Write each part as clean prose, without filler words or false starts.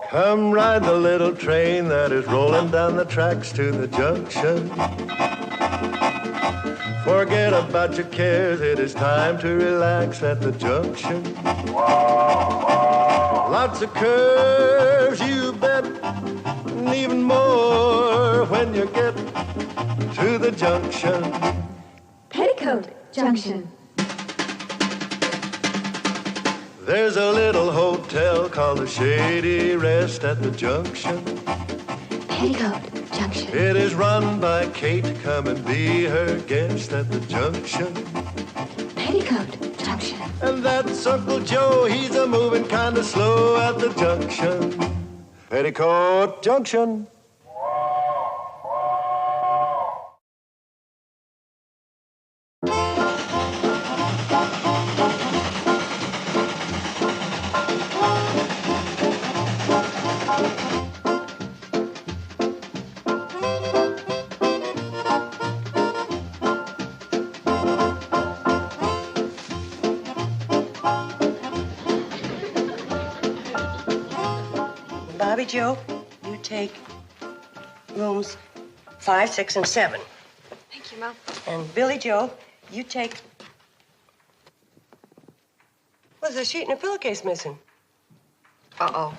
Come ride the little train that is rolling down the tracks to the junction. Forget about your cares, it is time to relax at the junction. Lots of curves, you bet, and even more when you get to the junction. Petticoat Junction. There's a little hotel called the Shady Rest at the junction. Petticoat Junction. It is run by Kate. Come and be her guest at the junction. Petticoat Junction. And that's Uncle Joe. He's a moving kind of slow at the junction. Petticoat Junction. Bobby Joe, you take rooms 5, 6, and 7. Thank you, Mom. And Billy Joe, you take... Well, there's a sheet and a pillowcase missing. Uh-oh.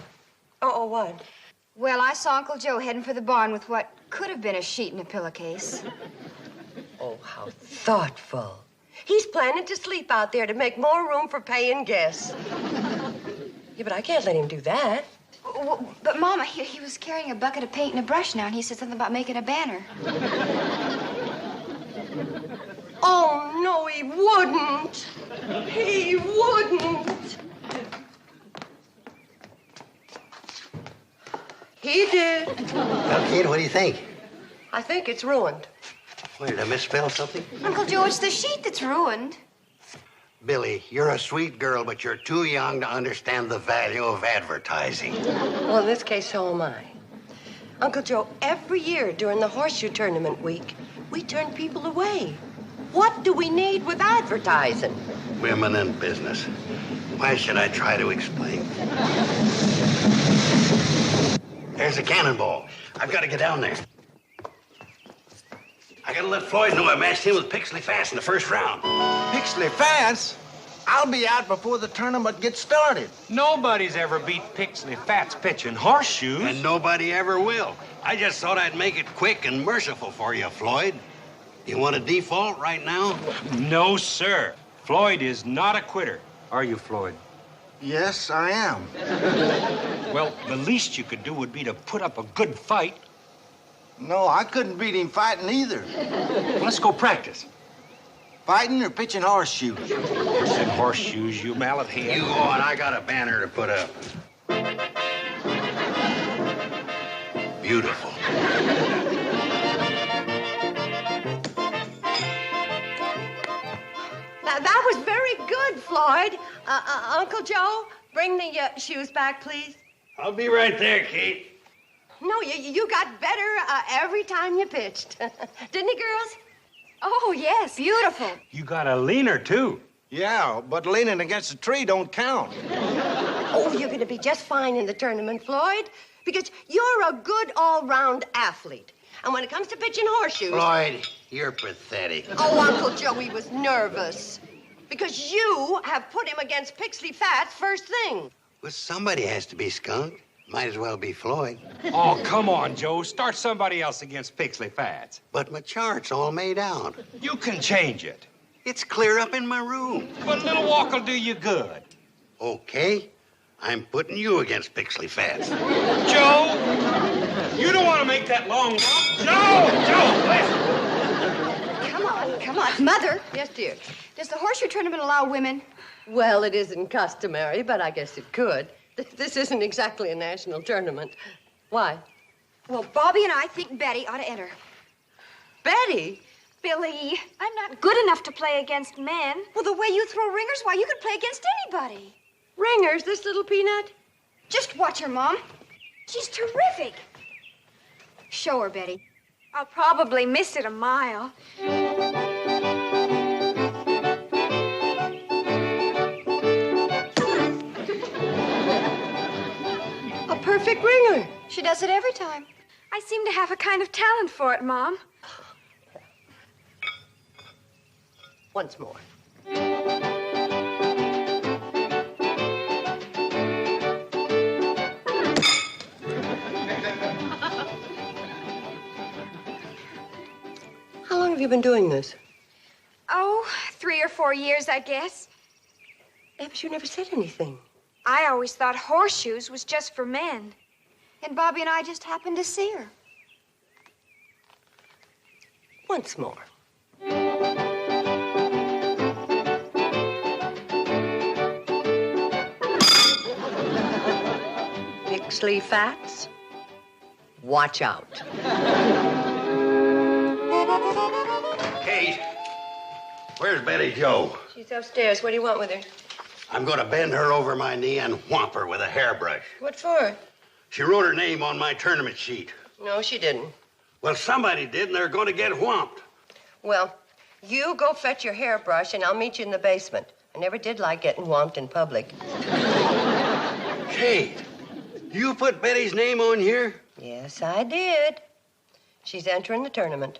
Uh-oh, what? Well, I saw Uncle Joe heading for the barn with what could have been a sheet and a pillowcase. Oh, how thoughtful. He's planning to sleep out there to make more room for paying guests. Yeah, but I can't let him do that. Well, but, Mama, he was carrying a bucket of paint and a brush now, and he said something about making a banner. Oh, no, he wouldn't. He wouldn't. He did. Well, kid, what do you think? I think it's ruined. Wait, did I misspell something? Uncle Joe, it's the sheet that's ruined. Billy, you're a sweet girl, but you're too young to understand the value of advertising. Well, in this case, so am I. Uncle Joe, every year during the Horseshoe tournament week, we turn people away. What do we need with advertising? Women in business. Why should I try to explain? There's a cannonball. I've got to get down there. I gotta let Floyd know I matched him with Pixley Fats in the first round. Pixley Fats? I'll be out before the tournament gets started. Nobody's ever beat Pixley Fats pitching horseshoes. And nobody ever will. I just thought I'd make it quick and merciful for you, Floyd. You want a default right now? No, sir. Floyd is not a quitter. Are you, Floyd? Yes, I am. Well, the least you could do would be to put up a good fight. No, I couldn't beat him fighting either. Well, let's go practice. Fighting or pitching horseshoes? Pitching horseshoes, you mallet head. You go on. I got a banner to put up. Beautiful. Now, that was very good, Floyd. Uncle Joe, bring the shoes back, please. I'll be right there, Kate. No, you got better every time you pitched. Didn't he, girls? Oh, yes, beautiful. You got a leaner, too. Yeah, but leaning against a tree don't count. Oh, you're going to be just fine in the tournament, Floyd, because you're a good all-round athlete. And when it comes to pitching horseshoes... Floyd, you're pathetic. Oh, Uncle Joey was nervous because you have put him against Pixley Fats first thing. Well, somebody has to be skunked. Might as well be Floyd. Oh, come on, Joe. Start somebody else against Pixley Fats. But my chart's all made out. You can change it. It's clear up in my room. But a little walk will do you good. Okay. I'm putting you against Pixley Fats. Joe, you don't want to make that long walk. No, Joe, Come on. Mother, Yes, dear. does the horseshoe tournament allow women? Well, it isn't customary, but I guess it could. This isn't exactly a national tournament. Why? Well, Bobby and I think Betty ought to enter. Betty? Billy, I'm not good enough to play against men. Well, the way you throw ringers, why, you could play against anybody. Ringers, this little peanut? Just watch her, Mom. She's terrific. Show her, Betty. I'll probably miss it a mile. perfect ringer. She does it every time. I seem to have a kind of talent for it, Mom. Once more. How long have you been doing this? Oh, 3 or 4 years, I guess. Yeah, but you never said anything. I always thought horseshoes was just for men. And Bobby and I just happened to see her. Once more. Pixley Fats, watch out. Kate, where's Betty Jo? She's upstairs. What do you want with her? I'm going to bend her over my knee and whomp her with a hairbrush. What for? She wrote her name on my tournament sheet. No, she didn't. Well, somebody did, and they're going to get whomped. Well, you go fetch your hairbrush, and I'll meet you in the basement. I never did like getting whomped in public. Kate, you put Betty's name on here? Yes, I did. She's entering the tournament.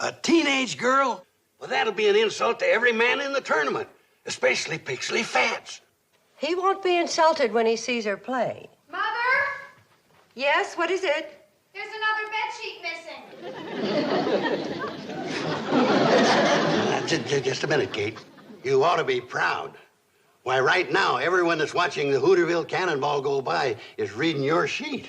A teenage girl? Well, that'll be an insult to every man in the tournament, especially Pixley Fats. He won't be insulted when he sees her play. Mother, Yes, what is it? there's another bedsheet missing. Just a minute, Kate. You ought to be proud. Why, right now, everyone that's watching the Hooterville Cannonball go by is reading your sheet.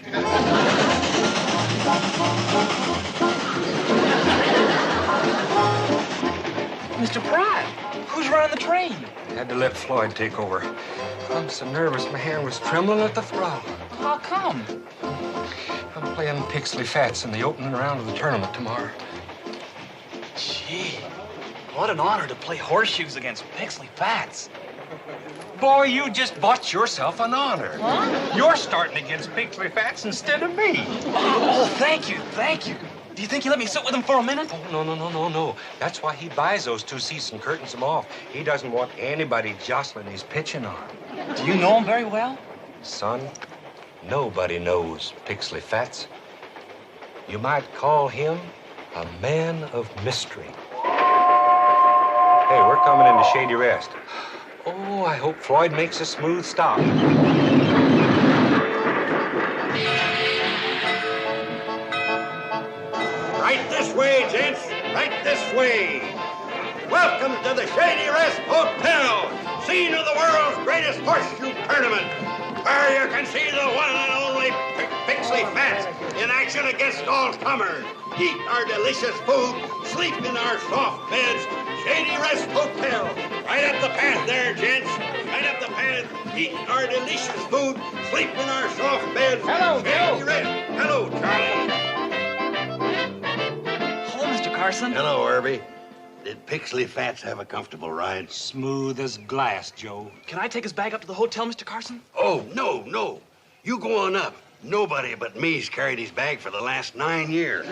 Mr. Pratt, who's running the train? Had to let Floyd take over. I'm so nervous, my hand was trembling at the throttle. How come? I'm playing Pixley Fats in the opening round of the tournament tomorrow. Gee, what an honor to play horseshoes against Pixley Fats. Boy, you just bought yourself an honor. Huh? You're starting against Pixley Fats instead of me. Oh, thank you, thank you. Do you think you let me sit with him for a minute? Oh, no. That's why he buys those 2 seats and curtains them off. He doesn't want anybody jostling his pitching arm. Do you know him very well? Son, nobody knows Pixley Fats. You might call him a man of mystery. Hey, we're coming into Shady Rest. Oh, I hope Floyd makes a smooth stop. Right this way, gents. Right this way. Welcome to the Shady Rest Hotel, scene of the world's greatest horseshoe tournament, where you can see the one and only Pixley Fats in action against all comers. Eat our delicious food, sleep in our soft beds. Shady Rest Hotel. Right up the path there, gents. Right up the path. Eat our delicious food, sleep in our soft beds. Hello, Shady Bill. Rest. Hello, Charlie. Hello, Mr. Carson. Hello, Herbie. Did Pixley Fats have a comfortable ride? Smooth as glass, Joe. Can I take his bag up to the hotel, Mr. Carson? Oh, no. You go on up. Nobody but me's carried his bag for the last 9 years.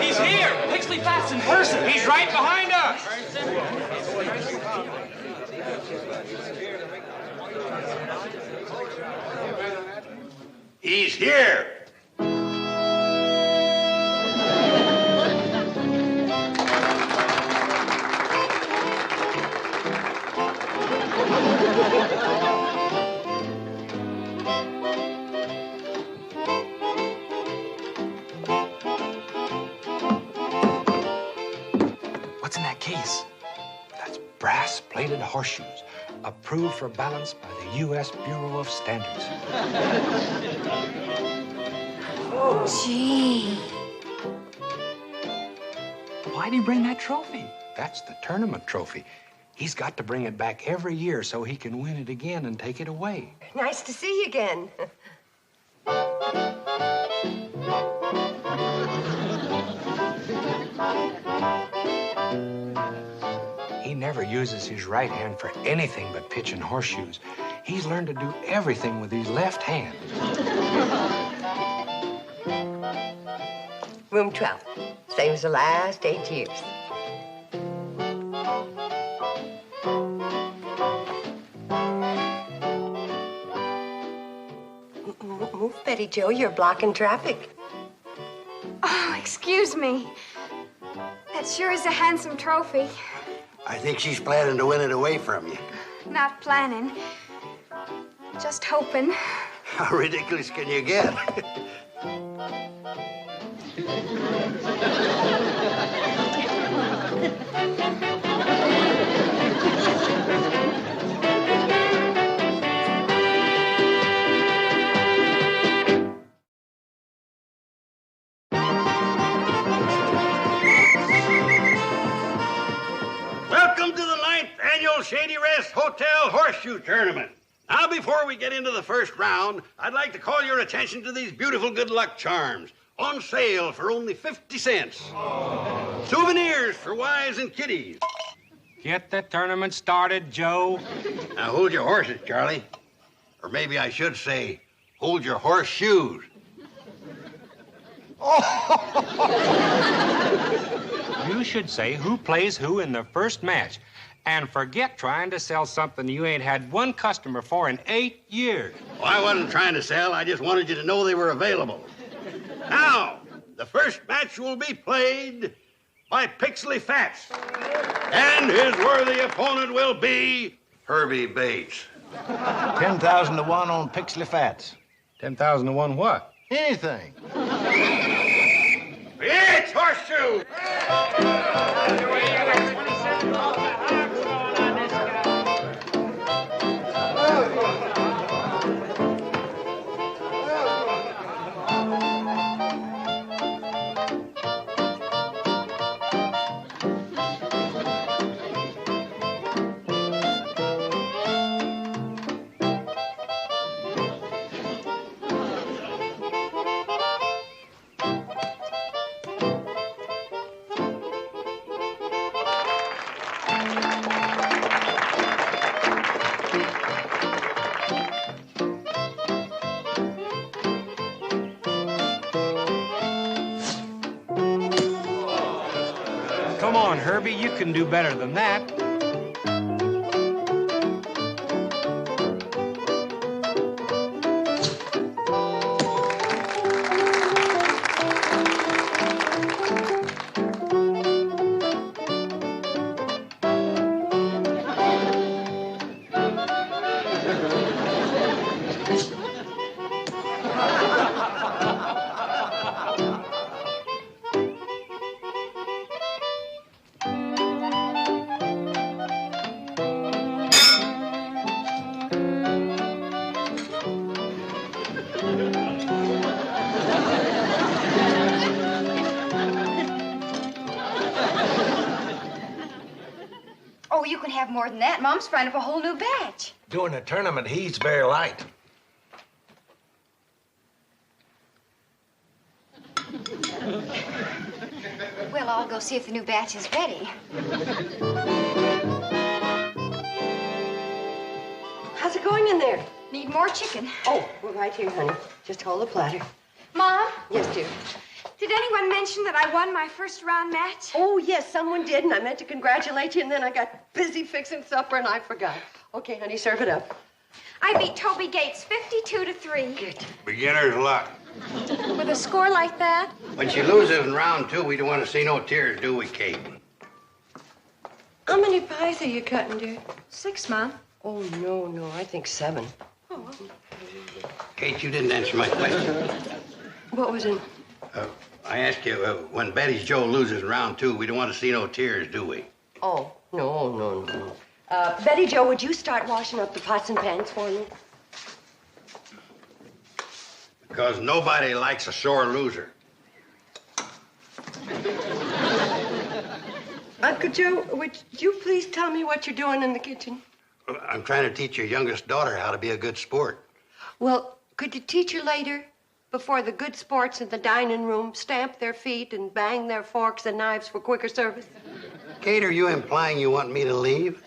He's here! Pixley Fats in person! He's right behind us. He's here. What's in that case? That's brass-plated horseshoes, approved for balance by the U.S. Bureau of Standards. Gee. Why'd he bring that trophy? That's the tournament trophy. He's got to bring it back every year so he can win it again and take it away. Nice to see you again. He never uses his right hand for anything but pitching horseshoes. He's learned to do everything with his left hand. Room 12. Same as the last 8 years. Betty Jo, you're blocking traffic. Oh, excuse me. That sure is a handsome trophy. I think she's planning to win it away from you. Not planning. Just hoping. How ridiculous can you get? Welcome to the 9th annual Shady Rest Hotel Horseshoe Tournament. Now, before we get into the first round, I'd like to call your attention to these beautiful good luck charms. On sale for only 50 cents. Oh. Souvenirs for wives and kiddies. Get the tournament started, Joe. Now, hold your horses, Charlie. Or maybe I should say, hold your horseshoes. You should say who plays who in the first match. And forget trying to sell something you ain't had one customer for in 8 years. Well, I wasn't trying to sell. I just wanted you to know they were available. Now, the first match will be played by Pixley Fats. And his worthy opponent will be Herbie Bates. 10,000 to 1 on Pixley Fats. 10,000 to 1 what? Anything. It's Horseshoe! Come on, Herbie, you can do better than that. Oh, you can have more than that. Mom's frying up a whole new batch. During the tournament, he's very light. Well, I'll go see if the new batch is ready. How's it going in there? Need more chicken. Oh, we're right here, honey. Just hold the platter. Mom, Yes, dear. did anyone mention that I won my first round match? Oh, yes, someone did, and I meant to congratulate you, and then I got busy fixing supper, and I forgot. Okay, honey, serve it up. I beat Toby Gates 52-3. Good. Beginner's luck. With a score like that? When she loses in round 2, we don't want to see no tears, do we, Kate? How many pies are you cutting, dear? 6, Mom. Oh, no, I think 7. Kate, you didn't answer my question. What was it? I asked you, when Betty Jo loses in round 2, we don't want to see no tears, do we? Oh, no. Betty Jo, would you start washing up the pots and pans for me? Because nobody likes a sore loser. Uncle Joe, would you please tell me what you're doing in the kitchen? I'm trying to teach your youngest daughter how to be a good sport. Well, could you teach her later? Before the good sports in the dining room stamp their feet and bang their forks and knives for quicker service? Kate, are you implying you want me to leave?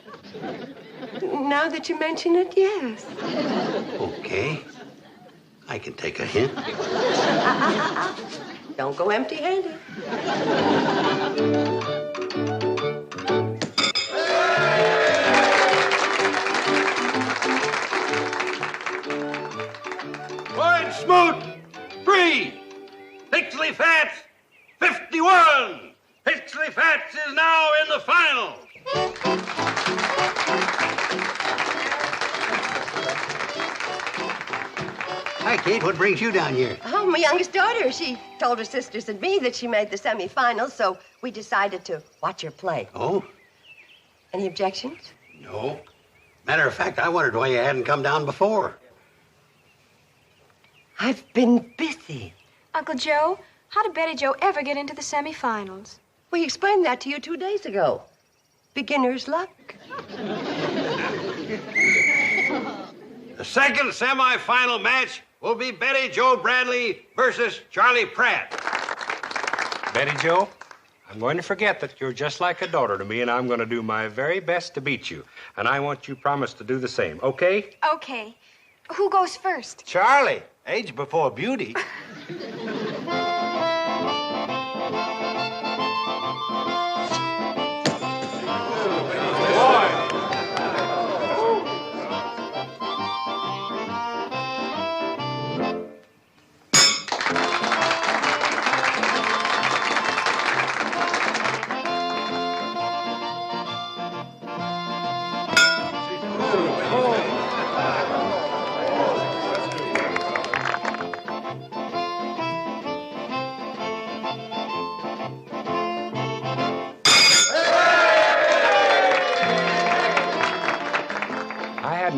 Now that you mention it, yes. Okay. I can take a hint. Don't go empty-handed. Point Smoot! Pixley Fats, 51. Pixley Fats is now in the final. Hi, Kate. What brings you down here? Oh, my youngest daughter. She told her sisters and me that she made the semifinals, so we decided to watch her play. Oh? Any objections? No. Matter of fact, I wondered why you hadn't come down before. I've been busy. Uncle Joe, how did Betty Jo ever get into the semifinals? We explained that to you 2 days ago. Beginner's luck. The second semifinal match will be Betty Jo Bradley versus Charlie Pratt. Betty Jo, I'm going to forget that you're just like a daughter to me, and I'm going to do my very best to beat you. And I want you promise to do the same, okay? Okay. Who goes first? Charlie, age before beauty.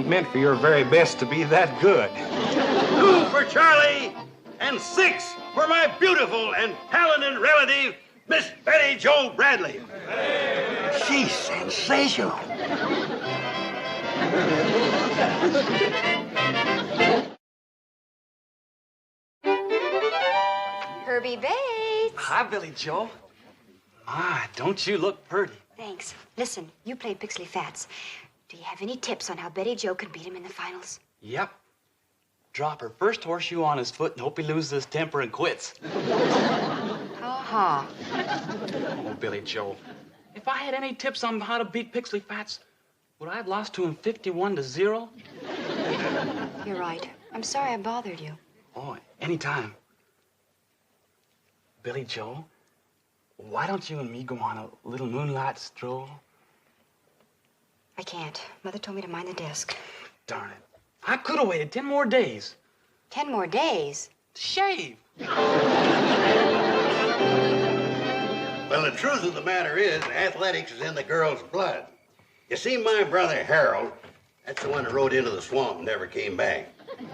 Meant for your very best to be that good. 2 for Charlie and 6 for my beautiful and talented relative, Miss Betty Jo Bradley. She's sensational. Herbie Bates. Hi, Billy Joe. My, don't you look pretty. Thanks. Listen, you play Pixley Fats. Do you have any tips on how Betty Jo can beat him in the finals? Yep. Drop her first horseshoe on his foot and hope he loses his temper and quits. Ha-ha. Oh, Billy Joe. If I had any tips on how to beat Pixley Fats, would I have lost to him 51-0? You're right. I'm sorry I bothered you. Oh, anytime. Billy Joe, why don't you and me go on a little moonlight stroll? I can't. Mother told me to mind the desk. Darn it. I could have waited 10 more days. 10 more days? Shave. Well, the truth of the matter is, athletics is in the girl's blood. You see, my brother Harold, that's the one that rode into the swamp and never came back.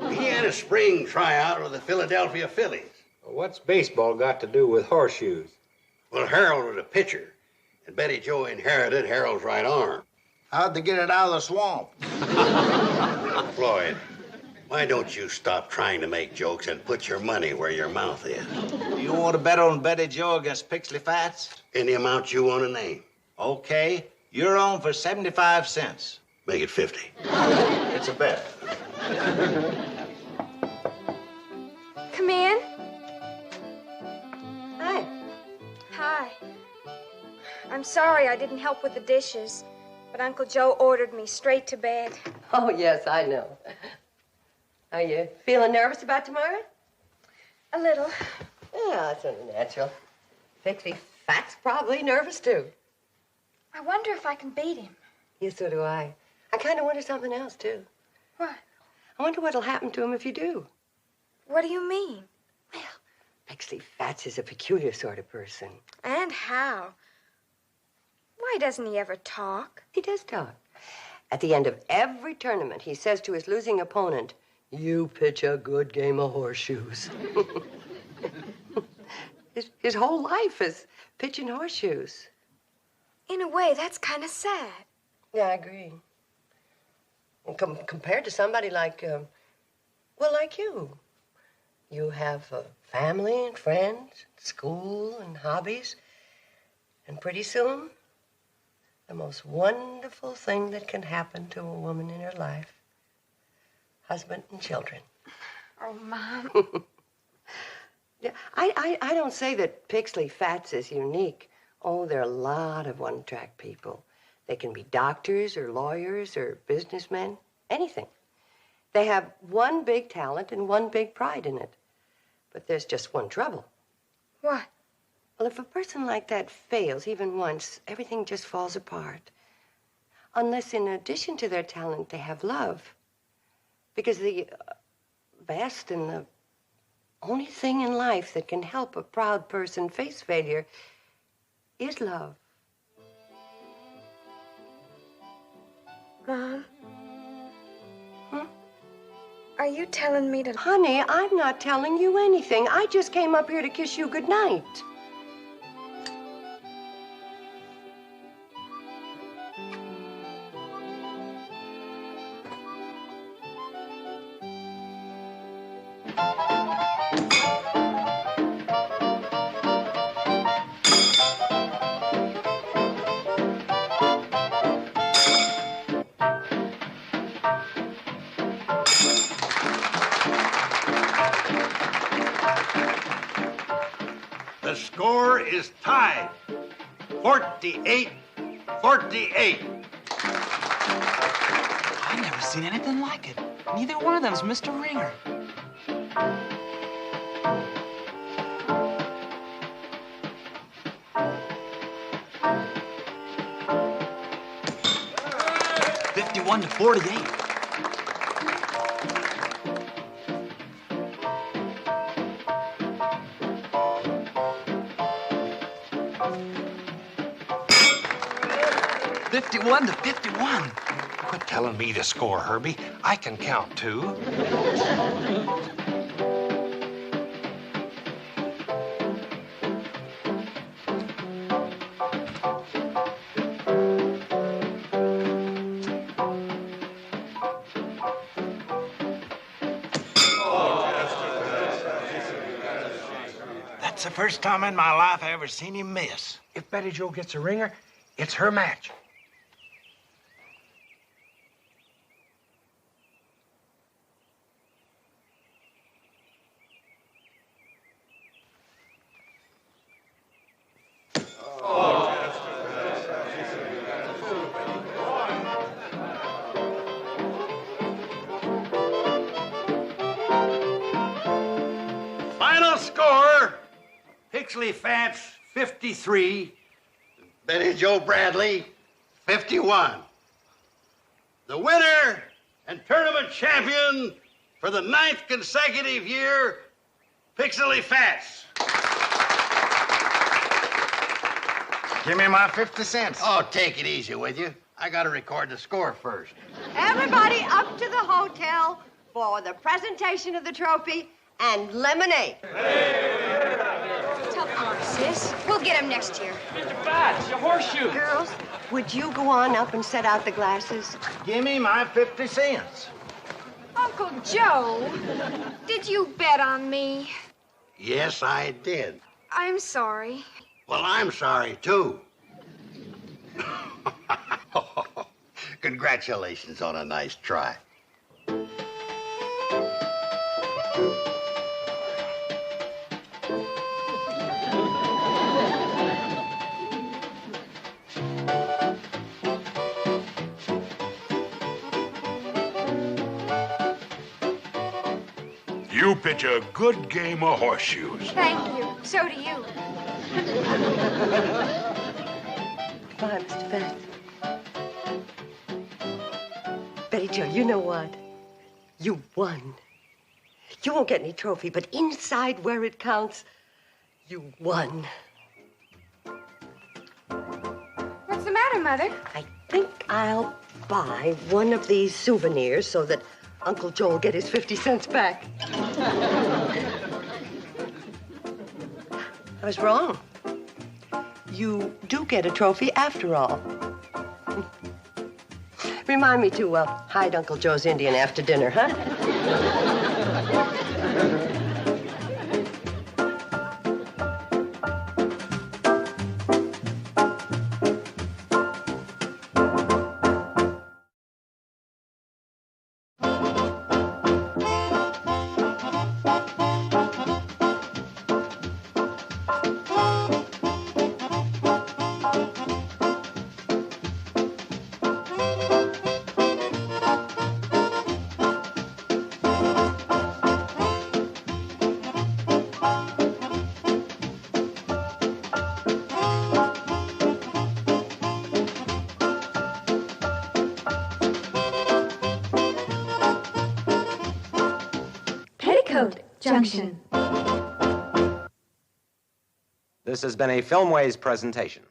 He had a spring tryout with the Philadelphia Phillies. Well, what's baseball got to do with horseshoes? Well, Harold was a pitcher, and Betty Jo inherited Harold's right arm. How'd they get it out of the swamp? Floyd, why don't you stop trying to make jokes and put your money where your mouth is? You want to bet on Betty Jo against Pixley Fats? Any amount you want to name. Okay, you're on for 75 cents. Make it 50. It's a bet. Come in. Hi. Hi. I'm sorry I didn't help with the dishes, but Uncle Joe ordered me straight to bed. Oh, yes, I know. Are you feeling nervous about tomorrow? A little. Yeah, that's only natural. Pixley Fats probably nervous, too. I wonder if I can beat him. Yes, so do I. I kind of wonder something else, too. What? I wonder what'll happen to him if you do. What do you mean? Well, Pixley Fats is a peculiar sort of person. And how? Why doesn't he ever talk? He does talk. At the end of every tournament, he says to his losing opponent, "You pitch a good game of horseshoes." his whole life is pitching horseshoes. In a way, that's kind of sad. Yeah, I agree. And compared to somebody like, like you. You have a family and friends, school and hobbies. And pretty soon, the most wonderful thing that can happen to a woman in her life, husband and children. Oh, Mom. Yeah, I don't say that Pixley Fats is unique. Oh, there are a lot of one-track people. They can be doctors or lawyers or businessmen, anything. They have one big talent and one big pride in it. But there's just one trouble. What? Well, if a person like that fails even once, everything just falls apart. Unless, in addition to their talent, they have love. Because the best and the only thing in life that can help a proud person face failure is love. Mom? Huh? Are you telling me to... Honey, I'm not telling you anything. I just came up here to kiss you goodnight. The score is tied. 48-48. I've never seen anything like it. Neither one of them's Mr. Ringer. $51-48. $51-51. Quit telling me the score, Herbie. I can count, too. That's the first time in my life I ever seen him miss. If Betty Jo gets a ringer, it's her match. Final score, Pixley Fats 53, Betty Jo Bradley, 51. the winner and tournament champion for the 9th consecutive year, Pixley Fats. Give me my 50 cents. Oh, take it easy, will you? I gotta record the score first. Everybody up to the hotel for the presentation of the trophy and lemonade. Tough luck, sis. We'll get him next year. Mr. Fats, your horseshoe. Girls, would you go on up and set out the glasses? Give me my 50 cents. Uncle Joe, did you bet on me? Yes, I did. I'm sorry. Well, I'm sorry, too. Congratulations on a nice try. You pitch a good game of horseshoes. Thank you. So do you. Goodbye, Mr. Fats. Betty Jo, you know what? You won. You won't get any trophy, but inside where it counts, you won. What's the matter, Mother? I think I'll buy one of these souvenirs so that Uncle Joe will get his 50 cents back. I was wrong. You do get a trophy after all. Remind me to hide Uncle Joe's Indian after dinner, huh? Junction. This has been a Filmways presentation.